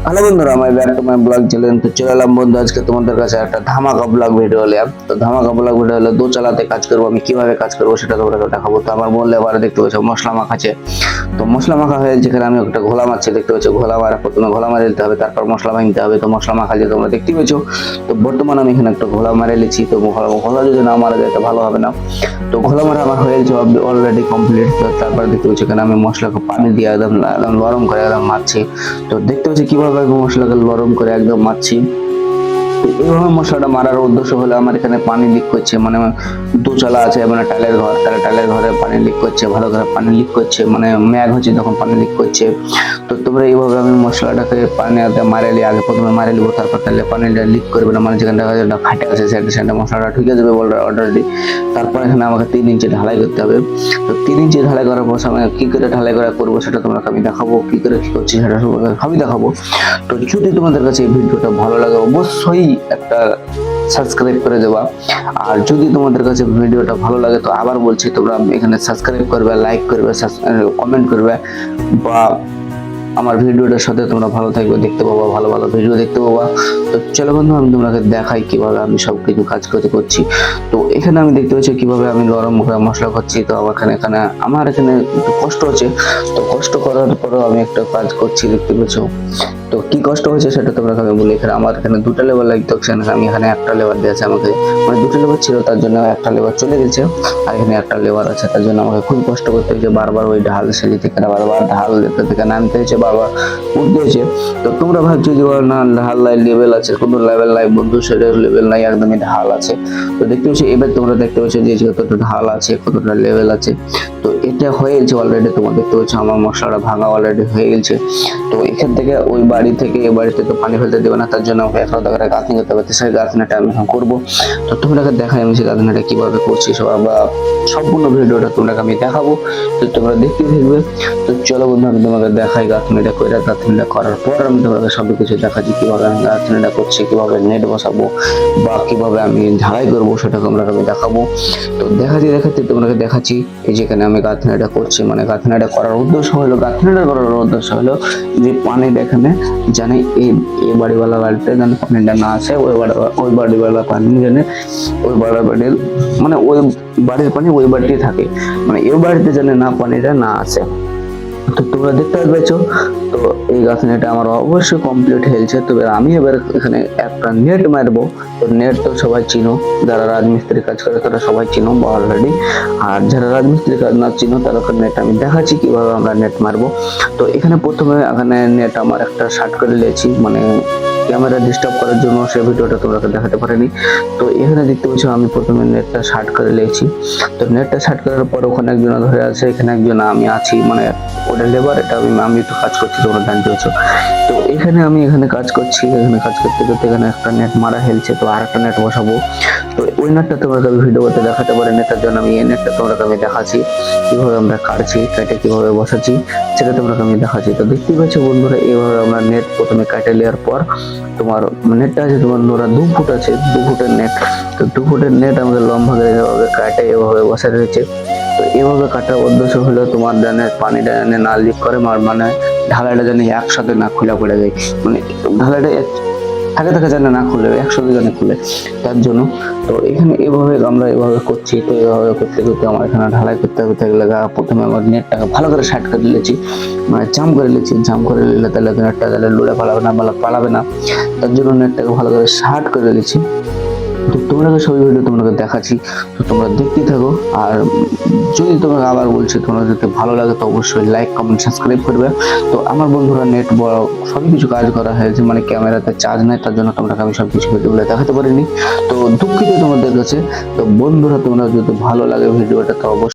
Hello বন্ধুরা, আমি back to my blog channel. তো চলে এলাম বন্ধু আজকে তোমাদের কাছে একটা ধামাকা ব্লগ ভিডিও নিয়ে। তো ধামাকা ব্লগ ভিডিও হলো দোচালাতে কাজ করবো, আমি কিভাবে কাজ করবো সেটা তোমাদেরকে দেখাবো। তো আমার বললে এবারে দেখতে পাচ্ছ মশলা মাখাচ্ছে। তো মশলা মাখা হয়ে যেখানে আমি একটা ঘোলা মারছি, দেখতে পাচ্ছ ঘোলা মারা, প্রথমে ঘোলা মারে দিতে হবে, তারপর মশলা ভাঙতে হবে। তো মশলা মাখা যে তোমরা দেখতে পাচ্ছ, তো বর্তমানে আমি এখানে একটা ঘোলা মারে লিছি। তো ঘোলা যদি না মারা যায় তো ভালো হবে না। তো ঘোলা মারা আমার হয়ে গেছে অলরেডি কমপ্লিট। তো তারপর দেখতে পাচ্ছ এখানে আমি মশলাকে পানি দিয়ে একদম একদম গরম করে একদম মারছি। তো দেখতে পাচ্ছি কিভাবে আমি মশলাকে গরম করে একদম মারছি। তো এইভাবে মশলাটা মারার উদ্দেশ্য হলো আমার এখানে পানি লিক করছে, মানে দোচালা আছে মানে টাইলের ঘর, তাহলে টাইলের ঘরে পানি লিক করছে, ভালো করে পানি লিক করছে, মানে ম্যাগ হচ্ছে তখন পানি লিক করছে। তো তোমরা এইভাবে আমি মশলাটাকে পানিতে মারে নিই, আগে প্রথমে মারে নিবো, তারপর তাহলে পানিটা লিক করবে না, মানে যেখানটা ফাটে আছে সেটা মশলাটা ঢুকে যাবে অলরেডি। তারপর এখানে আমাকে 3 ইঞ্চি ঢালাই করতে হবে। তো 3 ইঞ্চি ঢালাই করার পর আমি কি করে ঢালাই করা করবো সেটা তোমরা আমি দেখাবো, কি করে কি করছি সেটা আমি দেখাবো। তো যদি তোমাদের কাছে এই ভিডিওটা ভালো লাগে অবশ্যই একটা সাবস্ক্রাইব করে দেবা। আর যদি তোমাদের কাছে ভিডিওটা ভালো লাগে তো আবার বলছি, তোমরা এখানে সাবস্ক্রাইব করবে, লাইক করবে, কমেন্ট করবে, বা আমার ভিডিওটার সাথে তোমরা ভালো থাকবে, দেখতে পাবো ভালো ভালো ভিডিও দেখতে পাবো। তো চলো বন্ধু, আমি তোমাকে দেখাই কিভাবে আমি সবকিছু কাজ করছি। তো এখানে আমি দেখতে পাচ্ছি কিভাবে আমি গরম মশলা করছি। তো আমার এখানে একটু কষ্ট হচ্ছে। তো কষ্ট করার পরেও আমি একটা কাজ করছি, দেখতে পাচ্ছ। তো কি কষ্ট হচ্ছে সেটা তোমরা আমি বলি। এখানে আমার এখানে 2টা লেবার লাগতো, আমি এখানে একটা লেবার দিয়েছে আমাকে, মানে 2টা লেবার ছিল তার জন্য একটা লেবার চলে গেছে, আর এখানে একটা লেবার আছে তার জন্য আমাকে খুব কষ্ট করতে হয়েছে। বারবার ওই ঢাল সিঁড়ি থেকে বারবার ঢাল থেকে নামতে হয়েছে, বারবার উঠতে হয়েছে। তো তোমরা ভাবছো যে না ঢাল নাই, লেভেল আছে, কোনো লেভেল নাই বন্ধু, সেটা লেভেল নাই, একদমই ঢাল আছে। তো দেখতে পাচ্ছি এবার তোমরা দেখতে পাচ্ছ যে কতটা ঢাল আছে, কতটা লেভেল আছে। তো এটা হয়ে গেছে অলরেডি, তোমরা দেখতে পাচ্ছ আমার মশলাটা ভাঙা অলরেডি হয়ে গেছে। তো এখান থেকে ওই বাড়ি থেকে এই বাড়িতে তো পানি ফেলতে দেবে না, তার জন্য আমাকে একটা করে গাঁথনি করতে হবে। সেই গাঁথনিটা আমি করবো। তো তোমরাকে দেখাই আমি সেই গাঁথনিটা কিভাবে করছি, বা সম্পূর্ণ ভিডিওটা তোমরাকে আমি দেখাবো। তো তোমরা দেখতে থাকবে। তো চলো বন্ধু, আমি তোমাকে দেখাই গাঁথনিটা করে। গাঁথনিটা করার পর আমি তোমাকে সব কিছু দেখাচ্ছি, কিভাবে আমি গাঁথনিটা করছি, কিভাবে নেট বসাবো, বা কিভাবে আমি ঢালাই করবো সেটা তোমরাকে আমি দেখাবো। তো দেখাচ্ছি তোমাকে দেখাচ্ছি। এই যেখানে আমি গাঁথনিটা করছি, মানে গাঁথনিটা করার উদ্দেশ্য হলো যে পানিটা এখানে জানে এই বাড়িতে যেন পানিটা না আসে, ওই বাড়িওয়ালা পানি জানে ওই বাড়ির মানে ওই বাড়ির পানি ওই বাড়িতে থাকে, মানে এই বাড়িতে জানে না পানিটা না আসে। তো তোমরা দেখতে পাচ্ছ। তো এই গাঁথনিটা আমার অবশ্যই কমপ্লিট হয়েছে। তবে আমি এবার এখানে একটা নেট মারবো। তো নেট তো সবাই চিনো, যারা রাজমিস্ত্রি কাজ করে তারা সবাই চিনো অলরেডি। আর যারা রাজমিস্ত্রি কাজ না চিনো তারা নেট আমি দেখাচ্ছি কিভাবে আমরা নেট মারবো। তো এখানে প্রথমে এখানে নেট আমার একটা শার্ট করে নিয়েছি, মানে ক্যামেরা ডিস্টার্ব করার জন্য সেই ভিডিওটা তোমরা দেখাতে পারিনি। তো এখানে দেখতে পাচ্ছ আমি প্রথমে নেটটা শার্ট করে নিয়েছি। তো নেটটা শার্ট করার পর ওখানে একজন ধরে আছে, এখানে একজন আমি আছি, মানে ওটা লেবার, এটা আমি তো কাজ করছি, তোমরা জানতে পারছো। তো এখানে কাজ করছি, এখানে কাজ করতে করতে এখানে একটা নেট মারা হেলছে। তো আর একটা নেট বসাবো। তো ওই নেটটা তোমরা আমি ভিডিও করতে দেখাতে পারি, নেটার জন্য আমি এই নেটটা তোমরা আমি দেখাচ্ছি কিভাবে আমরা কাটছি, কেটে কিভাবে বসাচ্ছি সেটা তোমরা আমি দেখাচ্ছি। তো দেখতেই পাচ্ছ বন্ধুরা, এইভাবে আমরা নেট প্রথমে কাটে নেওয়ার পর তোমার নেটটা আছে, তোমার নোরা 2 ফুট আছে, 2 ফুটের নেট। তো 2 ফুটের নেট আমাদের লম্বা করে এভাবে কাটে এভাবে বসে রয়েছে। তো এভাবে কাটার উদ্দেশ্য হলো তোমার জানে পানিটা জানে না লিক করে, মানে ঢালাইটা জানি একসাথে না খোলা পড়ে যায়, মানে ঢালাইটা থাকে জানে না খুলে একসাথে জানে খুলে, তার জন্য। তো এখানে আমরা এভাবে করছি। তো এভাবে করতে করতে আমার এখানে ঢালাই করতে গেলে প্রথমে আমার নেটটাকে ভালো করে সাইড করে নিয়েছি, মানে জাম করে নিলে তাহলে নেটটা তাহলে লুড়ে পালাবে না, তার জন্য নেটটাকে ভালো করে শার্ট করে নিয়েছি। তো তোমাকে সবই ভিডিও তোমাকে দেখাচ্ছি। তো তোমরা দেখতেই থাকো। আর যদি তোমাকে আবার বলছি, তোমরা যদি ভালো লাগে তো অবশ্যই লাইক কমেন্ট সাবস্ক্রাইব করবে। তো আমার বন্ধুরা নেট সবই কিছু কাজ করা হয়েছে, মানে ক্যামেরাতে চার্জ নাই, তার জন্য তোমরা আমি সবকিছু ভিডিওগুলো দেখাতে পারিনি। তো দুঃখিত তোমাদের কাছে। তো বন্ধুরা, তোমরা যদি ভালো লাগে ভিডিওটা তো অবশ্যই